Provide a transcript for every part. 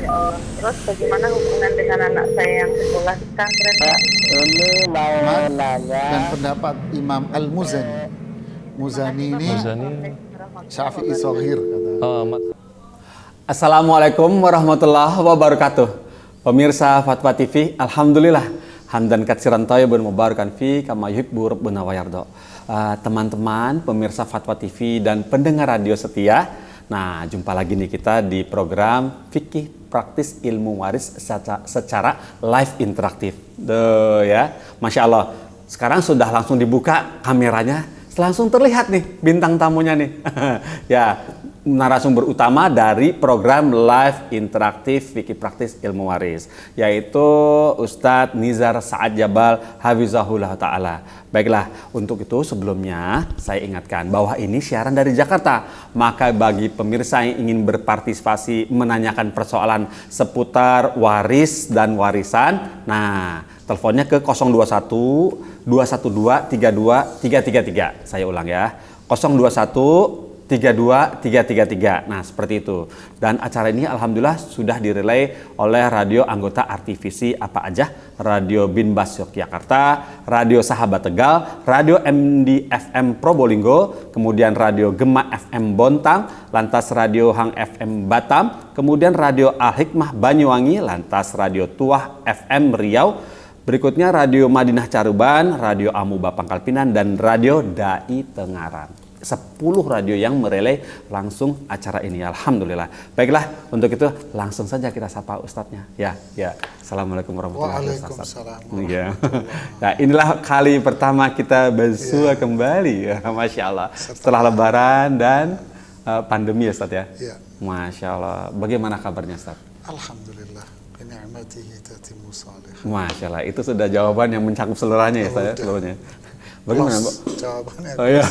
Ya Allah. Terus bagaimana hubungan dengan anak saya yang sekolah di pesantren, Pak? Ini mau Ahmad nanya. dan pendapat Imam Al-Muzani. Terima Muzani kasih, ini Bapak. Muzani. Assalamualaikum warahmatullahi Syafi'i wabarakatuh. Soghir kata. Assalamualaikum warahmatullahi wabarakatuh. Pemirsa Fatwa TV, alhamdulillah hamdan katsiran thayyibun mubarakan fi kama yuhibbu rabbuna wa yarda. Teman-teman pemirsa Fatwa TV dan pendengar radio setia. Nah, jumpa lagi nih kita di program Fikih Praktis Ilmu Waris secara live interaktif. Ya. Masya Allah. Sekarang sudah langsung dibuka kameranya. Langsung terlihat nih bintang tamunya nih. Ya, narasumber utama dari program live interaktif Fikih Praktis Ilmu Waris, yaitu Ustadz Nizar Sa'ad Jabal Hafizahullah Ta'ala. Baiklah, untuk itu sebelumnya saya ingatkan bahwa ini siaran dari Jakarta. Maka bagi pemirsa yang ingin berpartisipasi menanyakan persoalan seputar waris dan warisan, nah teleponnya ke 021 212 32 333. Saya ulang ya. 021 32 333. Nah, seperti itu. Dan acara ini alhamdulillah sudah direlay oleh radio anggota RTVC apa aja? Radio Binbas Yogyakarta, Radio Sahabat Tegal, Radio MD FM Probolinggo, kemudian Radio Gema FM Bontang, lantas Radio Hang FM Batam, kemudian Radio Al Hikmah Banyuwangi, lantas Radio Tuah FM Riau, berikutnya Radio Madinah Caruban, Radio Amuba Pangkal Pinang, dan Radio Dai Tengaran. 10 radio yang merelay langsung acara ini, alhamdulillah. Baiklah, untuk itu langsung saja kita sapa ustadznya. Ya. Assalamualaikum warahmatullahi wabarakatuh. Waalaikumsalam. Ya. Nah, inilah kali pertama kita bersua kembali, ya, masya Allah. Setelah Lebaran dan pandemi ya, Ustadz ya. Ya. Masya Allah. Bagaimana kabarnya, Ustadz? Alhamdulillah. Bini'matihi tatimmu salih. Masya Allah, itu sudah jawaban yang mencakup seluruhnya ya, saya seluruhnya. Bagaimana, Mbak? Jawabannya. Oh iya,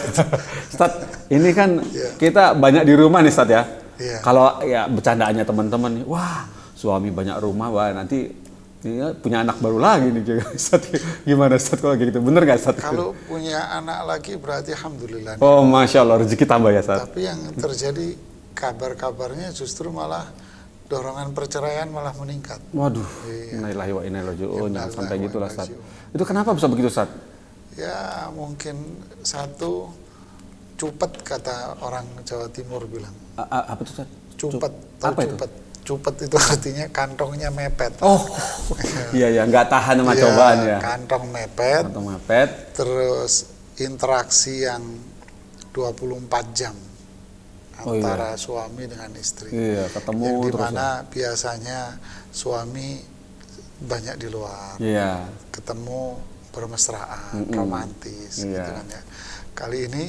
Ustadz, ini kan kita banyak di rumah nih, Ustadz ya. Iya. Kalau ya bercandaannya teman-teman nih, wah suami banyak rumah, wah nanti ini punya anak baru lagi nih, Ustadz. Gimana, Ustadz, kalau gitu? Bener nggak, Ustadz? Kalau punya anak lagi berarti alhamdulillah. Oh, Masya Allah, rezeki tambah ya, Ustadz. Tapi yang terjadi kabar-kabarnya justru malah dorongan perceraian malah meningkat. Waduh, Iya. innalillahi wa inna ilaihi raji'un. Jangan sampai Innalillahi wa gitulah, inna Ustadz. raji'un. Itu kenapa bisa begitu, Ustadz? Ya mungkin satu cupet kata orang Jawa Timur bilang. Apa itu, Ustadz? Cupet, Apa tahu itu? cupet? Cupet itu artinya kantongnya mepet. Oh, iya, nggak tahan sama Iya, cobaan ya. Kantong mepet, Kantong mepet. terus interaksi yang 24 jam Oh, iya. antara suami dengan istri. Iya, ketemu Yang terus. dimana biasanya suami banyak di luar, Iya. ketemu bermesraan, romantis, Iya. gitu kan ya. Kali ini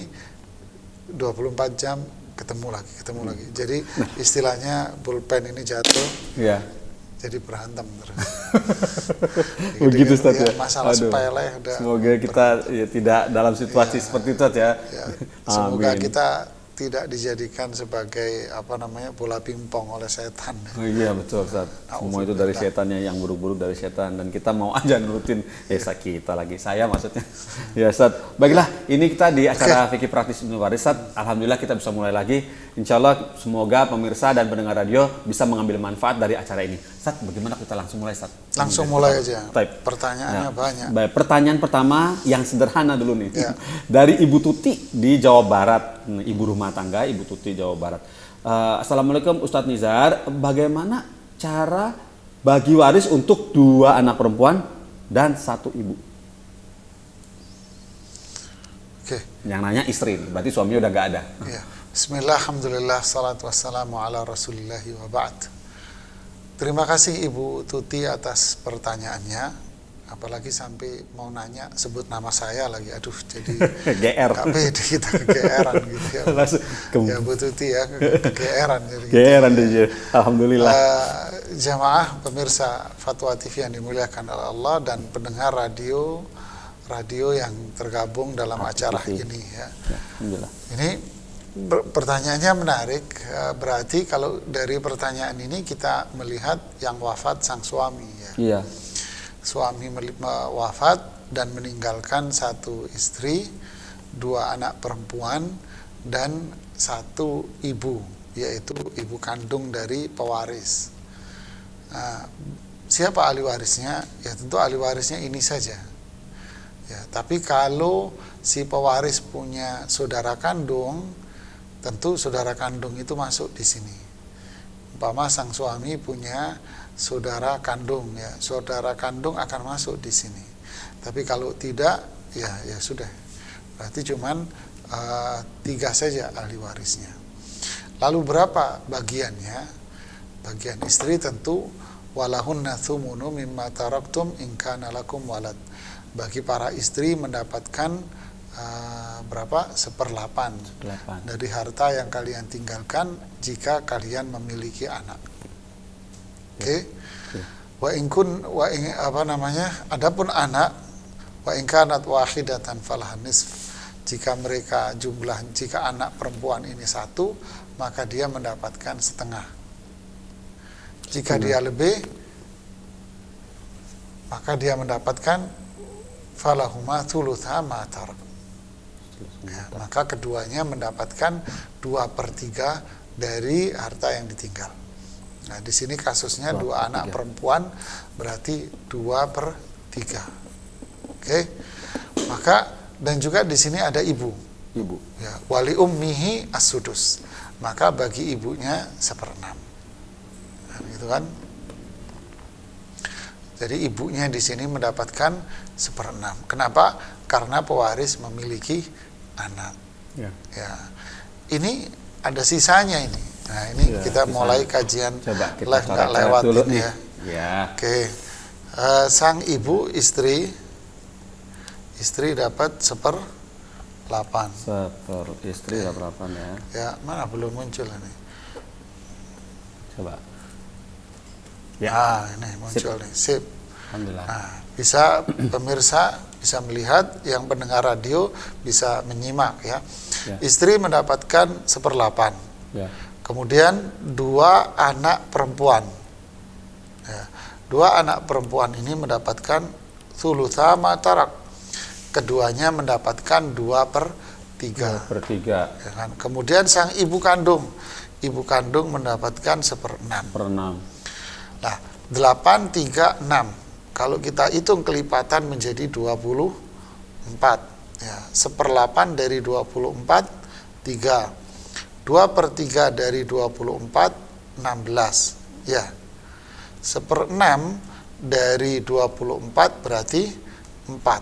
24 jam ketemu lagi. Jadi istilahnya pulpen ini jatuh, Iya. jadi berantem terus. Begitu, Ustadz ya. Masalah Aduh. sepele udah. Semoga kita ya, tidak dalam situasi seperti itu, Ustadz ya. Ya, semoga Amin. kita tidak dijadikan sebagai bola pingpong oleh setan. Oh, iya, betul, Ustadz. Semua itu dari setannya, yang buruk-buruk dari setan, dan kita mau aja nurutin kita lagi, saya maksudnya. Ya, Ustadz. Baiklah, ini kita di acara Fikih Praktis Ilmu Waris, Ustadz. Alhamdulillah kita bisa mulai lagi. Insya Allah semoga pemirsa dan pendengar radio bisa mengambil manfaat dari acara ini. Ustadz, bagaimana kita langsung mulai, Ustadz? Langsung mulai aja. Type. Pertanyaannya banyak. Baik, pertanyaan pertama yang sederhana dulu nih. Ya. Dari Ibu Tuti di Jawa Barat, ibu rumah tangga Ibu Tuti Jawa Barat. Assalamualaikum Ustadz Nizar, bagaimana cara bagi waris untuk 2 anak perempuan dan 1 ibu? Oke. Yang nanya istri, berarti suaminya udah gak ada. Ya. Bismillah, alhamdulillah, salatu wassalamu ala rasulillahi wa ba'd. Terima kasih Ibu Tuti atas pertanyaannya. Apalagi sampai mau nanya sebut nama saya lagi, aduh jadi GR. gak pede kita kegeeran gitu ya. Langsung Ya Bu Tuti ya, kegeeran jadi gitu. GR dia. Alhamdulillah. Jamaah pemirsa Fatwa TV yang dimuliakan oleh Allah dan pendengar radio yang tergabung dalam acara ini ya. Alhamdulillah. Ini pertanyaannya menarik, berarti kalau dari pertanyaan ini kita melihat yang wafat sang suami ya. Iya. Suami wafat dan meninggalkan 1 istri, 2 anak perempuan, dan 1 ibu, yaitu ibu kandung dari pewaris. Nah, siapa ahli warisnya? Ya tentu ahli warisnya ini saja. Ya, tapi kalau si pewaris punya saudara kandung, tentu saudara kandung itu masuk di sini. Umpama sang suami punya saudara kandung, ya saudara kandung akan masuk di sini. Tapi kalau tidak, ya sudah. Berarti cuman 3 saja ahli warisnya. Lalu berapa bagiannya? Bagian istri tentu walahunna tsumunu mimma taraktum in kana lakum walad. Bagi para istri mendapatkan berapa? 1/8 dari harta yang kalian tinggalkan jika kalian memiliki anak. Oke. Adapun anak wa in kanat wahidatan falahan nisf. Jika anak perempuan ini 1, maka dia mendapatkan setengah. Jika dia lebih, maka dia mendapatkan falahuma thulutha ma tarak. Ya, maka keduanya mendapatkan 2/3 dari harta yang ditinggal. Nah, di sini kasusnya 2 anak perempuan, berarti 2/3. Oke. Maka dan juga di sini ada ibu. Ya, wali ummihi as-sudus. Maka bagi ibunya 1/6. Nah, gitu kan? Jadi ibunya di sini mendapatkan 1/6. Kenapa? Karena pewaris memiliki anak. Ya. Ini ada sisanya ini. Nah, ini kita mulai kajian live nggak lewat dulu ini ya. Oke. Sang ibu istri dapat 1/8. Istri dapat 8 ya. Ya, mana belum muncul ini? Coba. Ya, ini muncul nih. Sip. Alhamdulillah. Nah, bisa pemirsa bisa melihat, yang pendengar radio bisa menyimak ya. Istri mendapatkan 1/8. Ya. Kemudian 2 anak perempuan. Ya. 2 anak perempuan ini mendapatkan thulutha ma tarak. Keduanya mendapatkan 2/3. 2/3. Ya kan? Kemudian sang ibu kandung mendapatkan 1/6. Nah, 8, 3, 6. Kalau kita hitung kelipatan menjadi 24. Ya, 1/8 dari 24, 3. 2/3 dari 24, 16. Ya. 1/6 dari 24 berarti 4.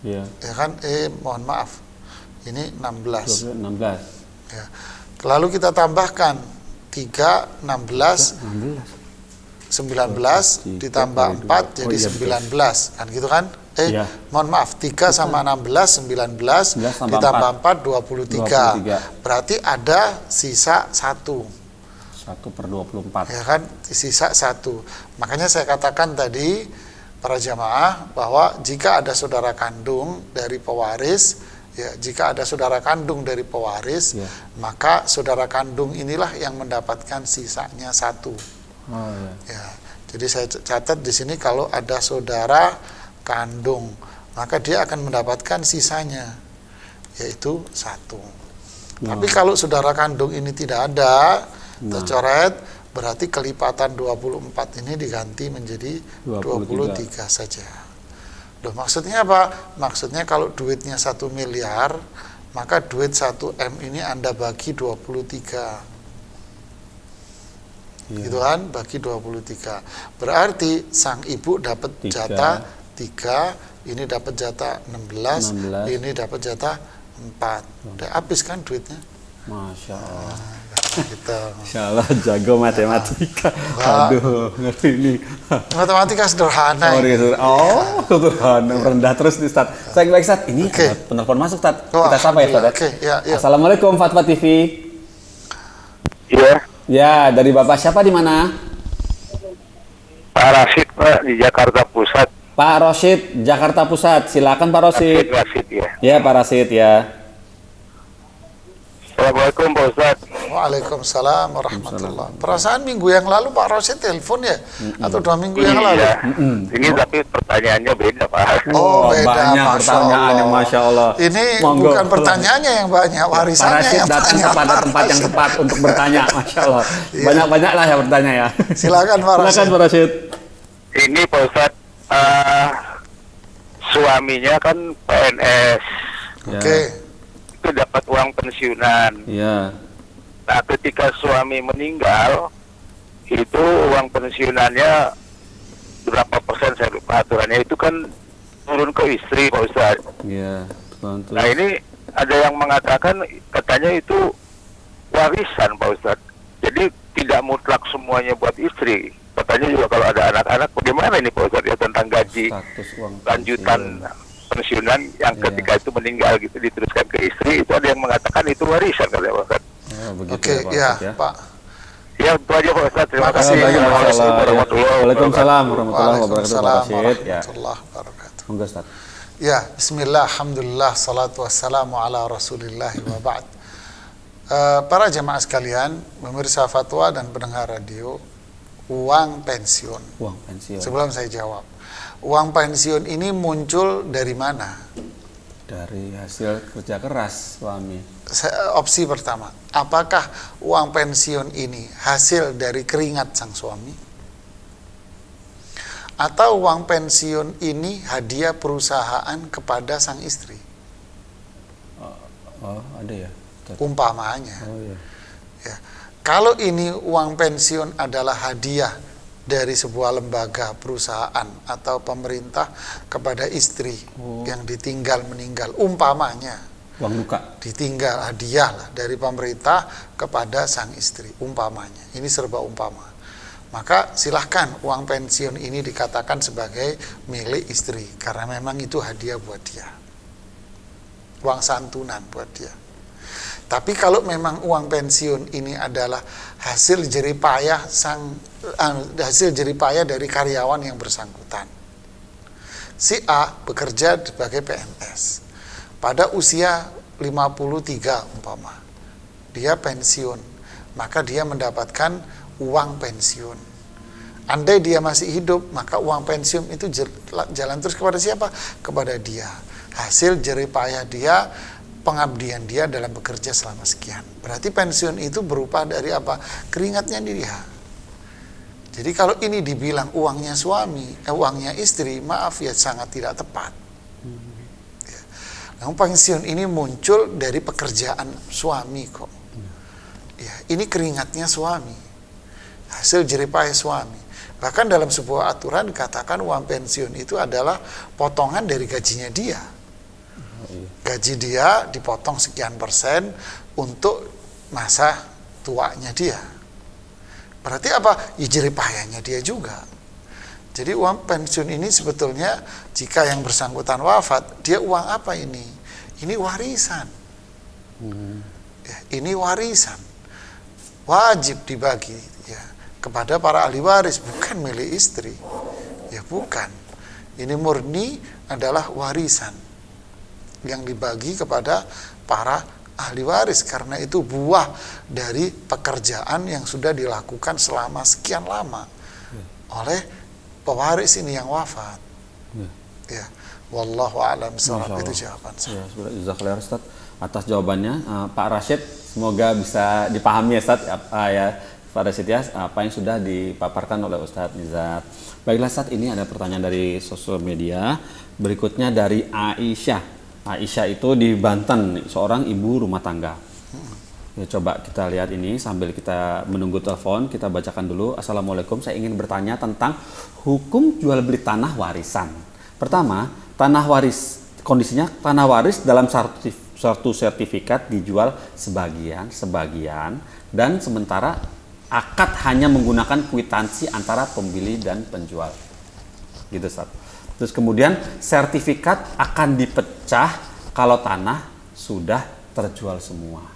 Ya kan? Mohon maaf. Ini 16. 16. Ya. Lalu kita tambahkan 3, 16, 19 ditambah 4 jadi 19. Kan gitu kan? Mohon maaf, 3 sama 16, 19 ditambah 4, 23. Berarti ada sisa 1. 1/24. Ya kan? Sisa 1. Makanya saya katakan tadi para jamaah bahwa jika ada saudara kandung dari pewaris, maka saudara kandung inilah yang mendapatkan sisanya 1. Ya, jadi saya catat di sini kalau ada saudara kandung, maka dia akan mendapatkan sisanya, yaitu 1. Tapi kalau saudara kandung ini tidak ada, tercoret, berarti kelipatan 24 ini diganti menjadi 23 saja. Loh, maksudnya apa? Maksudnya kalau duitnya 1 miliar, maka duit 1 M ini Anda bagi 23. Gitu kan? Bagi 23. Berarti sang ibu dapat jatah 3, ini dapat jatah 16, ini dapat jatah 4. Udah habis kan duitnya? Masya Allah. Gitu. Insya Allah jago matematika. Aduh, ngerti ini. Matematika sederhana. Sederhana. Rendah terus nih, Ustaz. Saya baik, Ustaz. Ini penelpon masuk, Ustaz. Kita sapa ya, Ustaz. Ya. Assalamualaikum Fatwa TV. Iya. Ya, dari Bapak siapa di mana? Pak Rashid, Pak, di Jakarta Pusat. Pak Rashid, Jakarta Pusat. Silakan Pak Rashid. Rashid ya. Ya, Pak Rashid ya. Assalamualaikum Pak Ustaz. Waalaikumsalam warahmatullahi. Perasaan minggu yang lalu Pak Rosyid telepon ya, atau 2 minggu yang lalu? Iya. Ini tapi pertanyaannya beda, Pak. Oh, beda. Banyak pertanyaannya, Masya Allah. Ini Monggo. bukan pertanyaannya yang banyak, Pak warisannya Rashid yang datang banyak. kepada Pak tempat yang Rashid. tepat untuk bertanya, Masya Allah. Iya. Banyak-banyak lah ya bertanya ya. Silakan Pak Silakan Rashid. Pak Rashid. Ini Pak Ustadz, suaminya kan PNS, Oke. itu dapat uang pensiunan. Iya. Nah, ketika suami meninggal, itu uang pensiunannya berapa persen, saya lupa aturannya, itu kan turun ke istri, Pak Ustadz. Iya. Betul. Nah, ini ada yang mengatakan katanya itu warisan, Pak Ustadz. Jadi tidak mutlak semuanya buat istri. Katanya juga kalau ada anak-anak, bagaimana ini Pak Ustadz ya tentang gaji Status uang lanjutan pensiunan yang Iya. ketika itu meninggal gitu diteruskan ke istri, itu ada yang mengatakan itu warisan kali ya Pak Ustadz. Oh, begitu Oke, ya, Pak ya, Rashid, ya. Pak. Ya itu aja Pak Ustadz. Terima Makasih. kasih. Banyak, Masya Allah. Ya. warahmatullahi Waalaikumsalam warahmatullahi wabarakatuh, Pak Waalaikumsalam Rashid. Ya. warahmatullahi wabarakatuh. Monggo, Ustaz. Ya, bismillah, alhamdulillah, salatu wassalamu ala rasulillah wa ba'd. Para jemaah sekalian, pemirsa fatwa dan pendengar radio, uang pensiun. Uang pensiun. Sebelum saya jawab, uang pensiun ini muncul dari mana? Dari hasil kerja keras suami. Opsi pertama, apakah uang pensiun ini hasil dari keringat sang suami? Atau uang pensiun ini hadiah perusahaan kepada sang istri? Oh, ada ya. Ustaz? Umpamanya. Oh iya. Ya. Kalau ini uang pensiun adalah hadiah dari sebuah lembaga, perusahaan, atau pemerintah kepada istri yang ditinggal meninggal, umpamanya Uang duka. ditinggal hadiah lah dari pemerintah kepada sang istri, umpamanya. Ini serba umpama. Maka silahkan uang pensiun ini dikatakan sebagai milik istri, karena memang itu hadiah buat dia, uang santunan buat dia. Tapi kalau memang uang pensiun ini adalah hasil jeripayah hasil jeripayah dari karyawan yang bersangkutan. Si A bekerja sebagai PNS. Pada usia 53 umpama, dia pensiun, maka dia mendapatkan uang pensiun. Andai dia masih hidup, maka uang pensiun itu jalan terus kepada siapa? Kepada dia. Hasil jeripayah dia, pengabdian dia dalam bekerja selama sekian. Berarti pensiun itu berupa dari apa? Keringatnya dia. Jadi kalau ini dibilang uangnya suami, uangnya istri, maaf ya, sangat tidak tepat. Ya. Nah, pensiun ini muncul dari pekerjaan suami kok. Ya, ini keringatnya suami, hasil jeripayah suami. Bahkan dalam sebuah aturan dikatakan uang pensiun itu adalah potongan dari gajinya dia. Gaji dia dipotong sekian persen untuk masa tuanya dia. Berarti apa? Ya, jeripayahnya dia juga. Jadi uang pensiun ini sebetulnya jika yang bersangkutan wafat, dia uang apa ini? Ini warisan. Ya, ini warisan. Wajib dibagi ya kepada para ahli waris, bukan milik istri. Ya bukan. Ini murni adalah warisan yang dibagi kepada para ahli waris, karena itu buah dari pekerjaan yang sudah dilakukan selama sekian lama oleh pewaris ini yang wafat. Ya, wallahu a'lam bishawab. Itu jawaban saya. Ya, sudah jazakallahu Ustaz atas jawabannya. Pak Rashid, semoga bisa dipahami ya Ustaz, ya Pak Rashid ya, apa yang sudah dipaparkan oleh Ustaz Nizat. Baiklah Ustaz, ini ada pertanyaan dari sosial media. Berikutnya dari Aisyah. Aisyah itu di Banten, seorang ibu rumah tangga. Ya, coba kita lihat ini sambil kita menunggu telepon, kita bacakan dulu. Assalamualaikum, saya ingin bertanya tentang hukum jual beli tanah warisan. Pertama, tanah waris, kondisinya tanah waris dalam suatu sertifikat dijual sebagian, dan sementara akad hanya menggunakan kwitansi antara pembeli dan penjual. Gitu Ustaz. Terus kemudian sertifikat akan dipecah kalau tanah sudah terjual semua.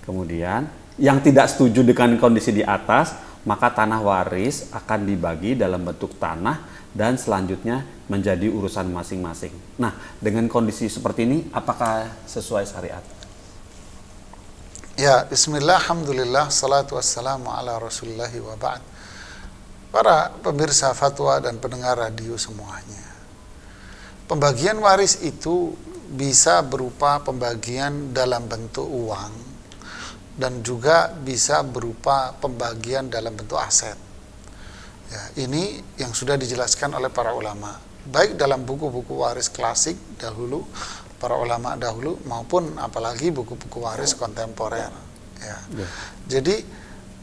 Kemudian yang tidak setuju dengan kondisi di atas, maka tanah waris akan dibagi dalam bentuk tanah dan selanjutnya menjadi urusan masing-masing. Nah, dengan kondisi seperti ini apakah sesuai syariat? Ya, bismillah, alhamdulillah, salatu wassalamu ala rasulillahi wa ba'd. Para pemirsa fatwa dan pendengar radio semuanya. Pembagian waris itu bisa berupa pembagian dalam bentuk uang dan juga bisa berupa pembagian dalam bentuk aset. Ya, ini yang sudah dijelaskan oleh para ulama, baik dalam buku-buku waris klasik dahulu, para ulama dahulu, maupun apalagi buku-buku waris kontemporer. Ya. Jadi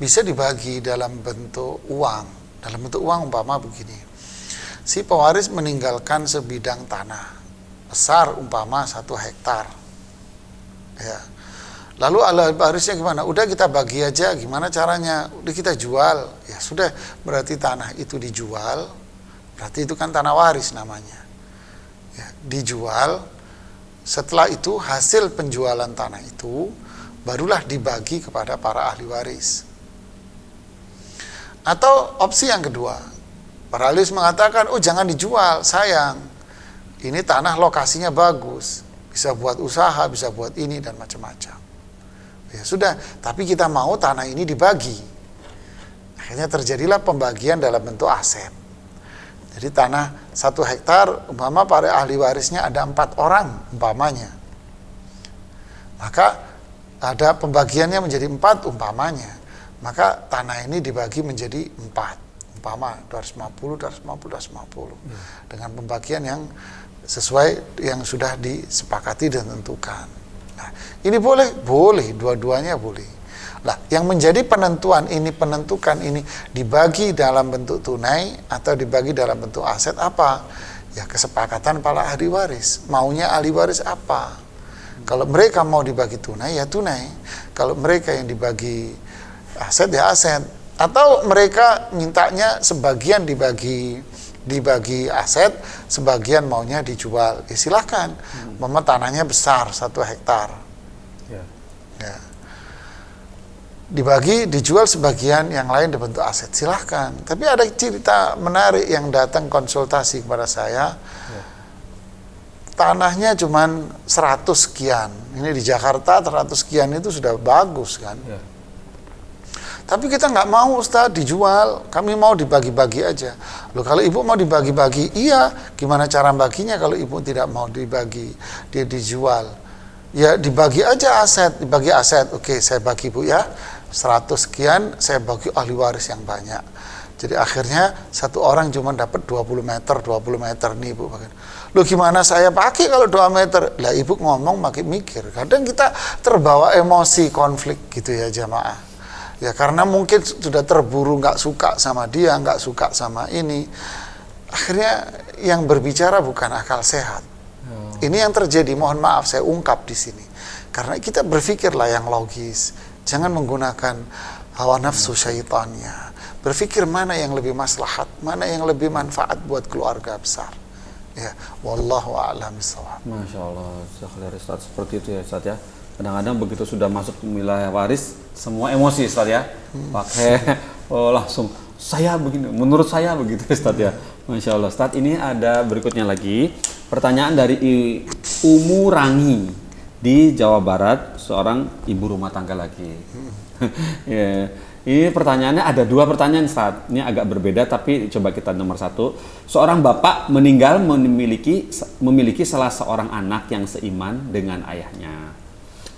bisa dibagi dalam bentuk uang. Dalam bentuk uang umpama begini, si pewaris meninggalkan sebidang tanah besar umpama 1 hektar. Ya. Lalu ahli warisnya gimana? Udah kita bagi aja, gimana caranya? Udah kita jual. Ya sudah, berarti tanah itu dijual. Berarti itu kan tanah waris namanya. Ya, dijual. Setelah itu hasil penjualan tanah itu barulah dibagi kepada para ahli waris. Atau opsi yang kedua, para ahli waris mengatakan, oh jangan dijual, sayang. Ini tanah lokasinya bagus, bisa buat usaha, bisa buat ini dan macam-macam. Ya sudah, tapi kita mau tanah ini dibagi. Akhirnya terjadilah pembagian dalam bentuk aset. Jadi tanah 1 hektar, umpama para ahli warisnya ada 4 orang umpamanya. Maka ada pembagiannya menjadi 4 umpamanya. Maka tanah ini dibagi menjadi 4. Umpama 250. Dengan pembagian yang sesuai yang sudah disepakati dan tentukan. Nah, ini boleh? Boleh, dua-duanya boleh. Nah, yang menjadi penentuan ini, penentukan ini dibagi dalam bentuk tunai atau dibagi dalam bentuk aset apa? Ya kesepakatan para ahli waris. Maunya ahli waris apa? Kalau mereka mau dibagi tunai, ya tunai. Kalau mereka yang dibagi aset, ya aset. Atau mereka mintanya sebagian dibagi aset, sebagian maunya dijual. Ya silahkan. Tanahnya besar, 1 hektar. Ya. Dibagi, dijual sebagian, yang lain dibentuk aset, silahkan. Tapi ada cerita menarik yang datang konsultasi kepada saya. Tanahnya cuman 100 sekian. Ini di Jakarta 100 sekian itu sudah bagus kan. Tapi kita nggak mau Ustaz dijual, kami mau dibagi-bagi aja. Loh kalau ibu mau dibagi-bagi, iya. Gimana cara baginya kalau ibu tidak mau dibagi, dia dijual? Ya dibagi aja aset, dibagi aset. Oke, saya bagi bu ya. 100 sekian saya bagi ahli waris yang banyak. Jadi akhirnya satu orang cuma dapat 20 meter nih ibu. Loh gimana saya pakai kalau 2 meter? Lah ibu ngomong makin mikir. Kadang kita terbawa emosi konflik gitu ya jamaah. Ya karena mungkin sudah terburu, nggak suka sama dia, nggak suka sama ini. Akhirnya yang berbicara bukan akal sehat. Ini yang terjadi, mohon maaf saya ungkap di sini. Karena kita berpikirlah yang logis. Jangan menggunakan hawa nafsu syaitannya. Berpikir mana yang lebih maslahat, mana yang lebih manfaat buat keluarga besar. Ya, wallahu a'lam bishawab. Masya Allah, Ustaz, seperti itu ya Ustaz ya. Kadang-kadang begitu sudah masuk ke wilayah waris, semua emosi Ustaz ya. Pakai langsung saya begini, menurut saya begitu Ustaz ya. Masya Allah Ustaz, ini ada berikutnya lagi. Pertanyaan dari Umu Rangi di Jawa Barat, seorang ibu rumah tangga lagi. Ya. Ini pertanyaannya ada 2 pertanyaan Ustaz. Ini agak berbeda tapi coba kita nomor 1. Seorang bapak meninggal memiliki salah seorang anak yang seiman dengan ayahnya.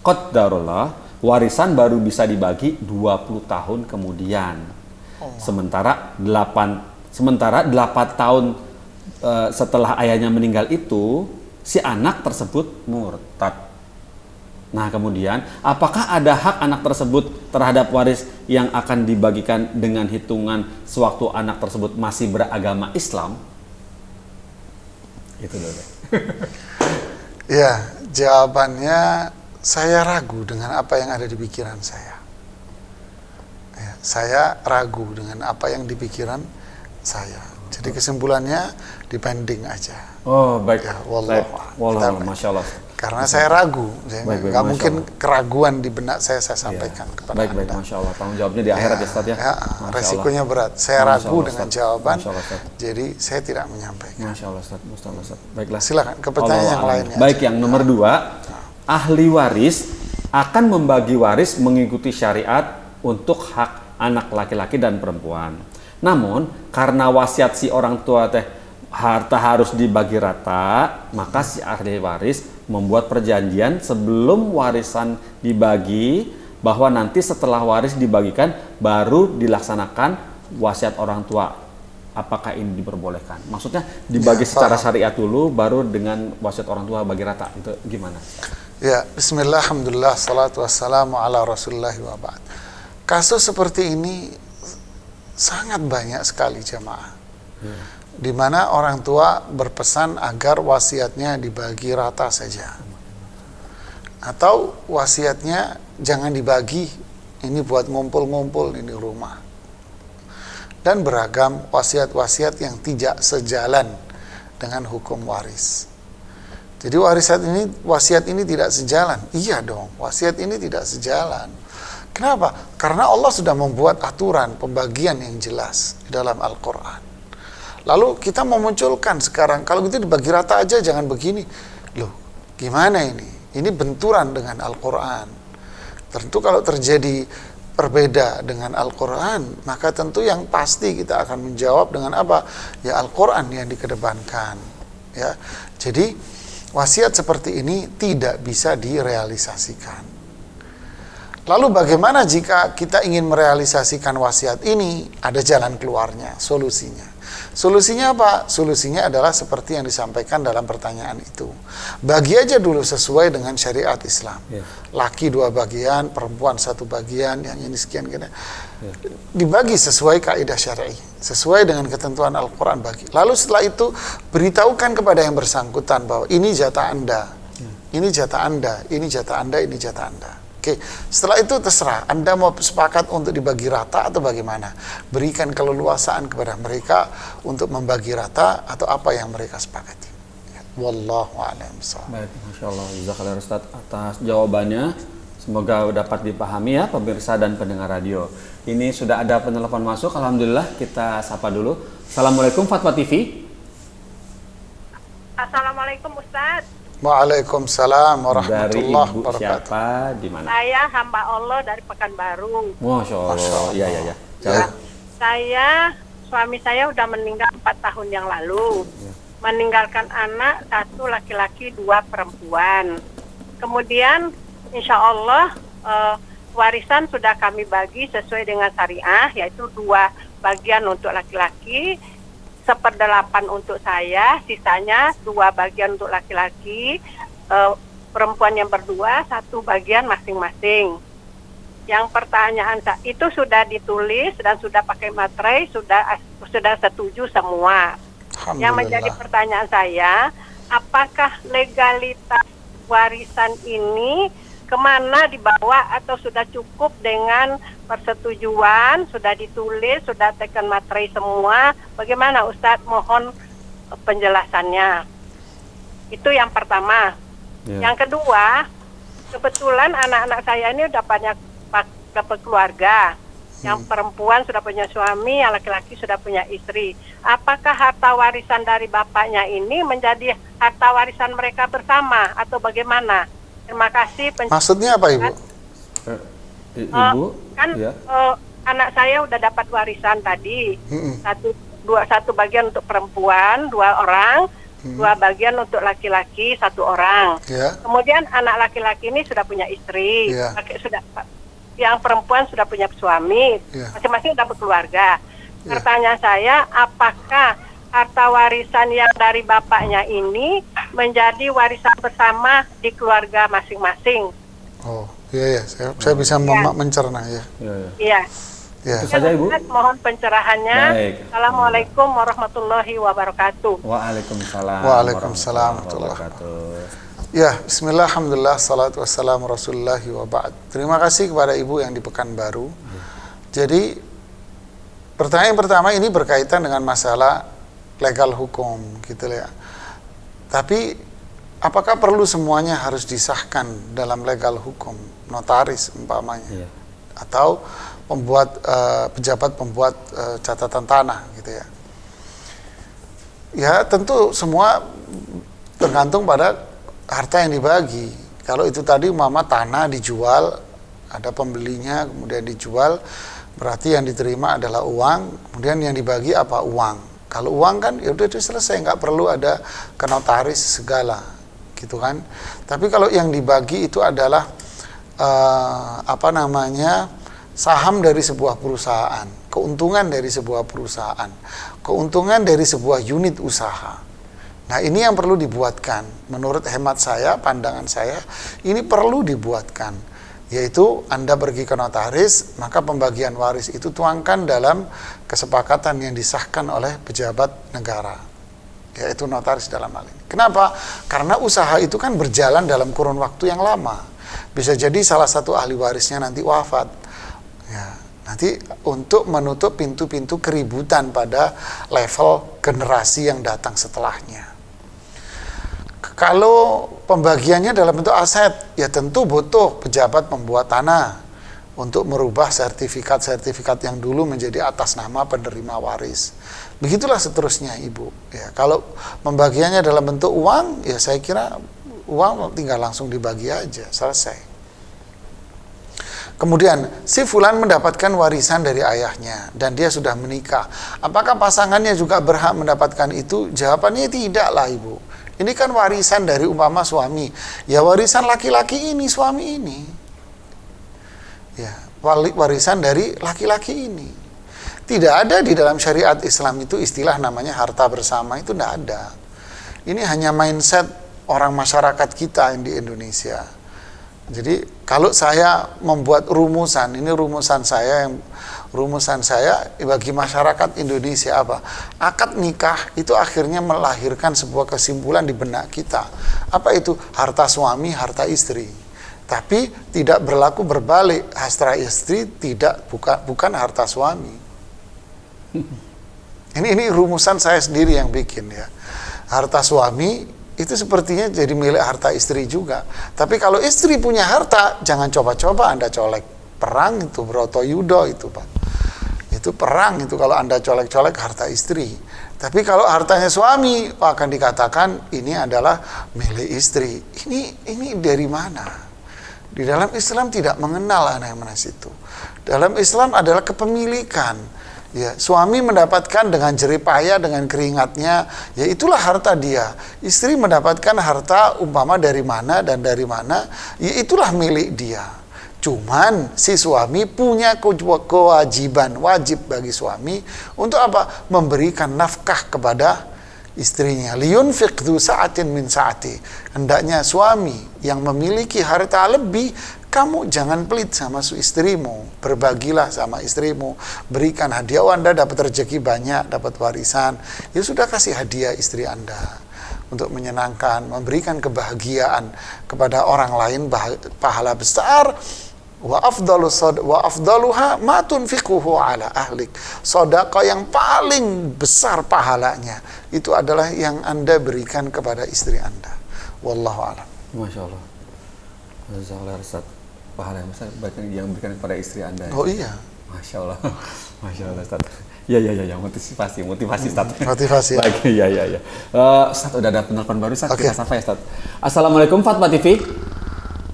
Qadarullah, warisan baru bisa dibagi 20 tahun kemudian. Sementara 8 tahun setelah ayahnya meninggal itu si anak tersebut murtad. Nah kemudian, apakah ada hak anak tersebut terhadap waris yang akan dibagikan dengan hitungan sewaktu anak tersebut masih beragama Islam? Itu dulu. Ya, jawabannya saya ragu dengan apa yang ada di pikiran saya. Ya, saya ragu dengan apa yang di pikiran saya. Jadi kesimpulannya dipending aja. Oh baik. Ya, wallah, masya Allah. Karena saya ragu, nggak mungkin keraguan di benak saya sampaikan kepada Anda. Baik, masya Allah. Tanggung jawabnya di akhirat ya Ustaz ya. Resikonya berat. Saya ragu dengan jawaban, jadi saya tidak menyampaikan. Masya Allah Ustaz. Baiklah. Silakan ke pertanyaan yang lainnya. Baik, yang nomor 2, ahli waris akan membagi waris mengikuti syariat untuk hak anak laki-laki dan perempuan. Namun karena wasiat si orang tua teh harta harus dibagi rata, maka si ahli waris membuat perjanjian sebelum warisan dibagi bahwa nanti setelah waris dibagikan baru dilaksanakan wasiat orang tua. Apakah ini diperbolehkan? Maksudnya dibagi secara syariat dulu, baru dengan wasiat orang tua bagi rata. Itu gimana? Ya, bismillah, alhamdulillah, salatu wassalamu ala rasulullah wa ba'd. Kasus seperti ini sangat banyak sekali jamaah. Di mana orang tua berpesan agar wasiatnya dibagi rata saja. Atau wasiatnya jangan dibagi, ini buat ngumpul-ngumpul ini rumah. Dan beragam wasiat-wasiat yang tidak sejalan dengan hukum waris. Jadi wasiat ini tidak sejalan. Iya dong, wasiat ini tidak sejalan. Kenapa? Karena Allah sudah membuat aturan pembagian yang jelas di dalam Al-Quran. Lalu kita memunculkan sekarang, kalau gitu dibagi rata aja, jangan begini. Loh, gimana ini? Ini benturan dengan Al-Quran. Tentu kalau terjadi berbeda dengan Al-Quran, maka tentu yang pasti kita akan menjawab dengan apa? Ya Al-Quran yang dikedepankan. Ya, jadi wasiat seperti ini tidak bisa direalisasikan. Lalu bagaimana jika kita ingin merealisasikan wasiat ini? Ada jalan keluarnya, solusinya. Solusinya apa? Solusinya adalah seperti yang disampaikan dalam pertanyaan itu. Bagi aja dulu sesuai dengan syariat Islam. Laki 2 bagian, perempuan 1 bagian, yang ini sekian. Dibagi sesuai kaidah syar'i, sesuai dengan ketentuan Al-Quran bagi. Lalu setelah itu beritahukan kepada yang bersangkutan bahwa ini jatah Anda, ini jatah Anda, ini jatah Anda, ini jatah Anda. Oke, setelah itu terserah Anda mau sepakat untuk dibagi rata atau bagaimana. Berikan keleluasaan kepada mereka untuk membagi rata atau apa yang mereka sepakati. Wallahu a'lam bishawab. Baik, Masya Allah, jazakallahu Ustaz atas jawabannya. Semoga dapat dipahami ya pemirsa dan pendengar radio. Ini sudah ada penelpon masuk, alhamdulillah, kita sapa dulu. Assalamualaikum Fatwa TV. Assalamualaikum Ustaz. Waalaikumsalam warahmatullahi Dari Ibu wabarakatuh. siapa, di mana? Saya hamba Allah dari Pekanbaru. Masya Allah. Iya. Ya. Saya, suami saya udah meninggal 4 tahun yang lalu. Meninggalkan anak 1 laki-laki 2 perempuan. Kemudian insya Allah warisan sudah kami bagi sesuai dengan syariah, yaitu 2 bagian untuk laki-laki, 1/8 untuk saya, sisanya 2 bagian untuk laki-laki, perempuan yang berdua 1 bagian masing-masing. Yang pertanyaan itu sudah ditulis dan sudah pakai materai, sudah setuju semua. Yang menjadi pertanyaan saya, apakah legalitas warisan ini kemana dibawa atau sudah cukup dengan persetujuan, sudah ditulis, sudah tekan materai semua? Bagaimana Ustadz? Mohon penjelasannya. Itu yang pertama. Yang kedua, kebetulan anak-anak saya ini udah banyak dapat keluarga. Yang perempuan sudah punya suami, yang laki-laki sudah punya istri. Apakah harta warisan dari bapaknya ini menjadi harta warisan mereka bersama atau bagaimana? Terima kasih. Maksudnya apa Ibu? Ibu? Anak saya udah dapat warisan tadi. Satu bagian untuk perempuan 2 orang, 2 bagian untuk laki-laki 1 orang. Kemudian anak laki-laki ini sudah punya istri, yang perempuan sudah punya suami, masing-masing sudah berkeluarga. Pertanyaan saya, apakah harta warisan yang dari bapaknya ini menjadi warisan bersama di keluarga masing-masing? Oh, iya, saya bisa mencerna ya. Iya. Itu saja Ibu. Mohon pencerahannya. Baik. Assalamualaikum warahmatullahi wabarakatuh. Waalaikumsalam warahmatullahi wabarakatuh. Ya, bismillah, alhamdulillah, salatu wassalamu rasulillahi wa ba'd. Terima kasih kepada Ibu yang di Pekanbaru. Jadi, pertanyaan pertama ini berkaitan dengan masalah legal hukum, gitu ya. Tapi, apakah perlu semuanya harus disahkan dalam legal hukum, notaris umpamanya, atau pejabat pembuat catatan tanah, gitu ya? Ya, tentu semua tergantung pada harta yang dibagi. Kalau itu tadi umpama tanah dijual, ada pembelinya, kemudian dijual, berarti yang diterima adalah uang, kemudian yang dibagi apa? Uang. Kalau uang kan ya udah selesai, nggak perlu ada ke notaris segala, gitu kan. Tapi kalau yang dibagi itu adalah saham dari sebuah perusahaan, keuntungan dari sebuah perusahaan, keuntungan dari sebuah unit usaha. Nah, ini yang perlu dibuatkan. Menurut hemat saya, pandangan saya, ini perlu dibuatkan. Yaitu Anda pergi ke notaris, maka pembagian waris itu tuangkan dalam kesepakatan yang disahkan oleh pejabat negara, yaitu notaris dalam hal ini. Kenapa? Karena usaha itu kan berjalan dalam kurun waktu yang lama. Bisa jadi salah satu ahli warisnya nanti wafat. Ya, nanti untuk menutup pintu-pintu keributan pada level generasi yang datang setelahnya. Kalau pembagiannya dalam bentuk aset, ya tentu butuh pejabat membuat tanah untuk merubah sertifikat-sertifikat yang dulu menjadi atas nama penerima waris. Begitulah seterusnya, Ibu. Ya, kalau pembagiannya dalam bentuk uang, ya saya kira uang tinggal langsung dibagi aja, selesai. Kemudian si fulan mendapatkan warisan dari ayahnya dan dia sudah menikah. Apakah pasangannya juga berhak mendapatkan itu? Jawabannya tidaklah, Ibu. Ini kan warisan dari umpama suami. Ya warisan laki-laki ini, suami ini. Ya, warisan dari laki-laki ini. Tidak ada di dalam syariat Islam itu istilah namanya harta bersama, itu tidak ada. Ini hanya mindset orang masyarakat kita yang di Indonesia. Jadi kalau saya membuat rumusan, ini rumusan saya bagi masyarakat Indonesia apa? Akad nikah itu akhirnya melahirkan sebuah kesimpulan di benak kita. Apa itu? Harta suami, harta istri. Tapi tidak berlaku berbalik. Harta istri bukan harta suami. Ini rumusan saya sendiri yang bikin ya. Harta suami itu sepertinya jadi milik harta istri juga. Tapi kalau istri punya harta, jangan coba-coba Anda colek. Perang itu, Broto Yudo itu, Pak. Itu perang itu kalau Anda colek-colek harta istri. Tapi kalau hartanya suami, akan dikatakan ini adalah milik istri. Ini dari mana? Di dalam Islam tidak mengenal aneh-aneh itu. Dalam Islam adalah kepemilikan. Ya, suami mendapatkan dengan jerih payah, dengan keringatnya, ya itulah harta dia. Istri mendapatkan harta umpama dari mana dan dari mana, ya itulah milik dia. Cuman si suami punya kewajiban, wajib bagi suami untuk apa? Memberikan nafkah kepada istrinya. Liyunfiq dzu sa'atin min sa'ati. Hendaknya suami yang memiliki harta lebih, kamu jangan pelit sama istrimu, berbagilah sama istrimu, berikan hadiah. Oh, Anda dapat rezeki banyak, dapat warisan, ya sudah kasih hadiah istri Anda untuk menyenangkan, memberikan kebahagiaan kepada orang lain, pahala besar. Wa afdaluha ma tunfiquhu ala ahlik. Sedekah yang paling besar pahalanya itu adalah yang Anda berikan kepada istri Anda. Wallahu a'lam. Masya Allah. Jazakallah Ustaz. Pahala yang besar yang berikan kepada istri Anda. Oh iya. Masya Allah. Masya Allah Ustaz. Ya, motivasi Ustaz. Motivasi. Baik, ya. Ustaz, udah ada penelpon baru Ustaz. Okay. Kita sapa ya Ustaz. Assalamualaikum Fatwa TV.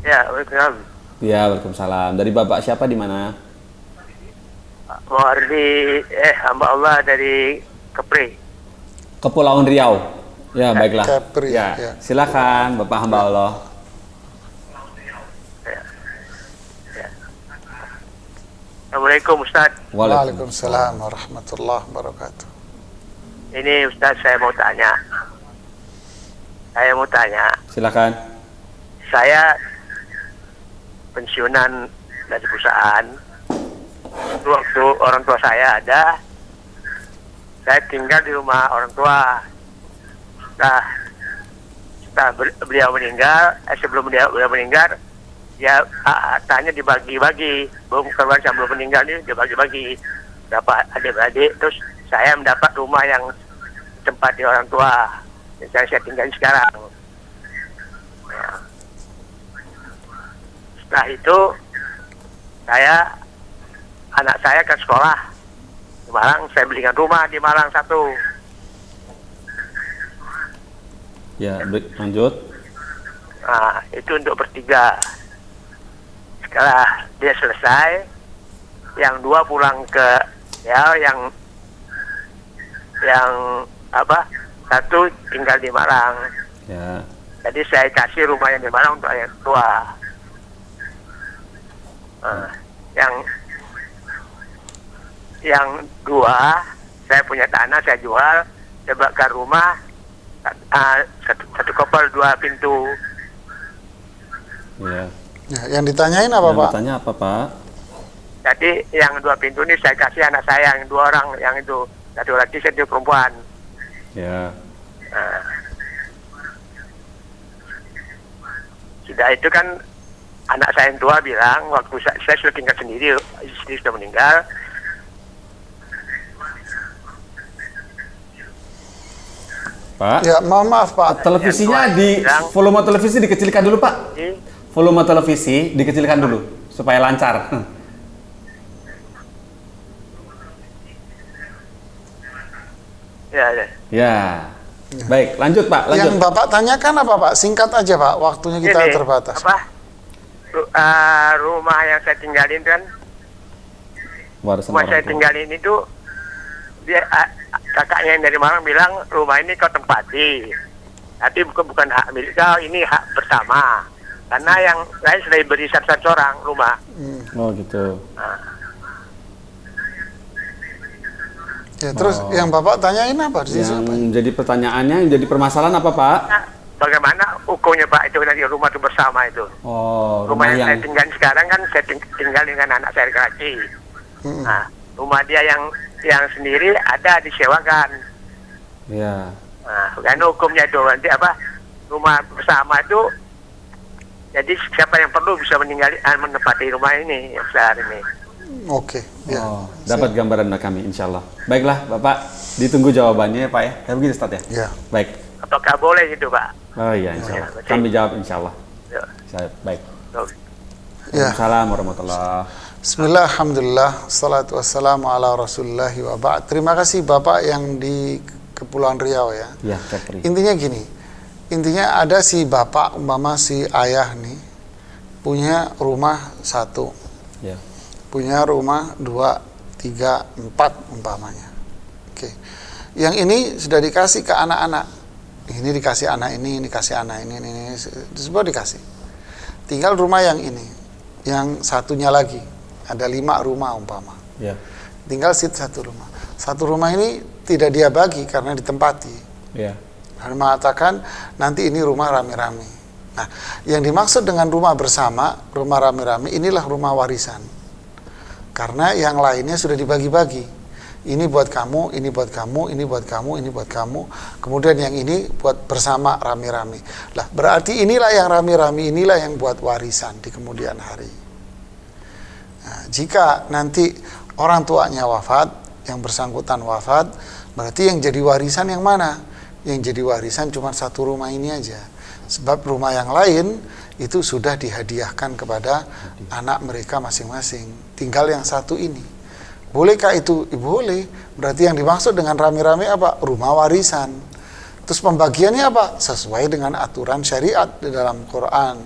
Ya, waalaikumsalam. Ya, waalaikumsalam. Dari Bapak siapa di mana? Hamba Allah dari Kepri. Kepulauan Riau. Ya, baiklah. Kepri. Ya, Ya. silakan Bapak hamba Allah. Assalamualaikum Ustaz. Waalaikumsalam warahmatullahi wabarakatuh. Ini Ustaz, saya mau tanya. Silakan. Saya pensiunan dari perusahaan. Waktu orang tua saya ada, saya tinggal di rumah orang tua. Nah, setelah beliau meninggal, sebelum beliau meninggal, ya hartanya dibagi-bagi. Belum keluar sebelum meninggal ini dibagi-bagi. Dapat adik-adik, terus saya mendapat rumah yang tempat di orang tua. Yang saya tinggal sekarang. Ya. Setelah itu, anak saya ke sekolah di Malang. Saya belikan rumah di Malang 1. Ya, lanjut. Itu untuk bertiga. Setelah dia selesai, yang 2 pulang ke yang 1 tinggal di Malang. Ya. Jadi saya kasih rumah yang di Malang untuk yang tua. Yang 2 saya punya tanah, saya jual, saya bakar rumah, satu kopel 2 pintu. Ya. Ya, yang ditanyain apa, Yang Pak? bertanya apa, Pak? Jadi yang 2 pintu ini saya kasih anak saya yang 2 orang, yang itu 1 laki 1 perempuan. Ya. Sudah itu kan anak saya yang tua bilang waktu saya sudah tinggal sendiri, istri sudah meninggal. Pak. Ya, mohon maaf, Pak. Televisinya volume televisi dikecilkan dulu, Pak. Volume televisi dikecilkan dulu supaya lancar. Ya. Ya. Baik, lanjut, Pak. Lanjut. Yang Bapak tanyakan apa, Pak? Singkat aja, Pak. Waktunya kita Ini, terbatas. Rumah yang saya tinggalin kan, Warisan rumah orang saya tua. tinggalin itu dia kakaknya yang dari Malang bilang rumah ini kau tempati, tapi bukan hak milik kau, ini hak bersama. Karena yang lain sudah diberi satu orang rumah. Oh, gitu. Ya, terus yang Bapak tanyain apa di situ, Yang Pak? jadi pertanyaannya, yang jadi permasalahan apa, Pak? Nah, bagaimana hukumnya Pak itu nanti rumah itu bersama itu? Oh, Rumah yang saya tinggal sekarang kan saya tinggal dengan anak saya laki. Nah, rumah dia yang sendiri ada disewakan. Ya. Nah, kan hukumnya itu nanti rumah bersama itu. Jadi siapa yang perlu bisa menempati rumah ini yang besar ini. Oke, ya. Oh, dapat gambaran dari kami, insya Allah. Baiklah, Bapak, ditunggu jawabannya, Pak ya. Kayak begitu, Ustaz ya? Ya. Baik. Apakah boleh gitu, Pak? Oh iya, insya Allah. Ya, Kami jawab, insya Allah. Ya. Baik. Ya. Assalamualaikum warahmatullahi. Bismillah, alhamdulillah, salatu wassalamu ala rasulillahi wa ba'd. Terima kasih Bapak yang di Kepulauan Riau ya. Ya, Kepri. Intinya gini, intinya ada si bapak, umpama si ayah nih, punya rumah 1, Ya. punya rumah 2, 3, 4 umpamanya. Oke, yang ini sudah dikasih ke anak-anak. Ini dikasih anak ini dikasih anak ini semua dikasih. Tinggal rumah yang ini, yang satunya lagi. Ada 5 rumah umpama. Ya. Tinggal 1 rumah. 1 rumah ini tidak dia bagi karena ditempati. Ya. Dan mengatakan nanti ini rumah rame-rame. Nah, yang dimaksud dengan rumah bersama, rumah rame-rame, inilah rumah warisan. Karena yang lainnya sudah dibagi-bagi. Ini buat kamu, ini buat kamu, ini buat kamu, ini buat kamu. Kemudian yang ini buat bersama rame-rame. Lah, berarti inilah yang rame-rame, inilah yang buat warisan di kemudian hari. Nah, jika nanti orang tuanya wafat, yang bersangkutan wafat, berarti yang jadi warisan yang mana? Yang jadi warisan cuma 1 rumah ini aja. Sebab rumah yang lain itu sudah dihadiahkan kepada anak mereka masing-masing. Tinggal yang 1 ini. Bolehkah itu? Boleh. Berarti yang dimaksud dengan rame-rame apa? Rumah warisan. Terus pembagiannya apa? Sesuai dengan aturan syariat di dalam Quran.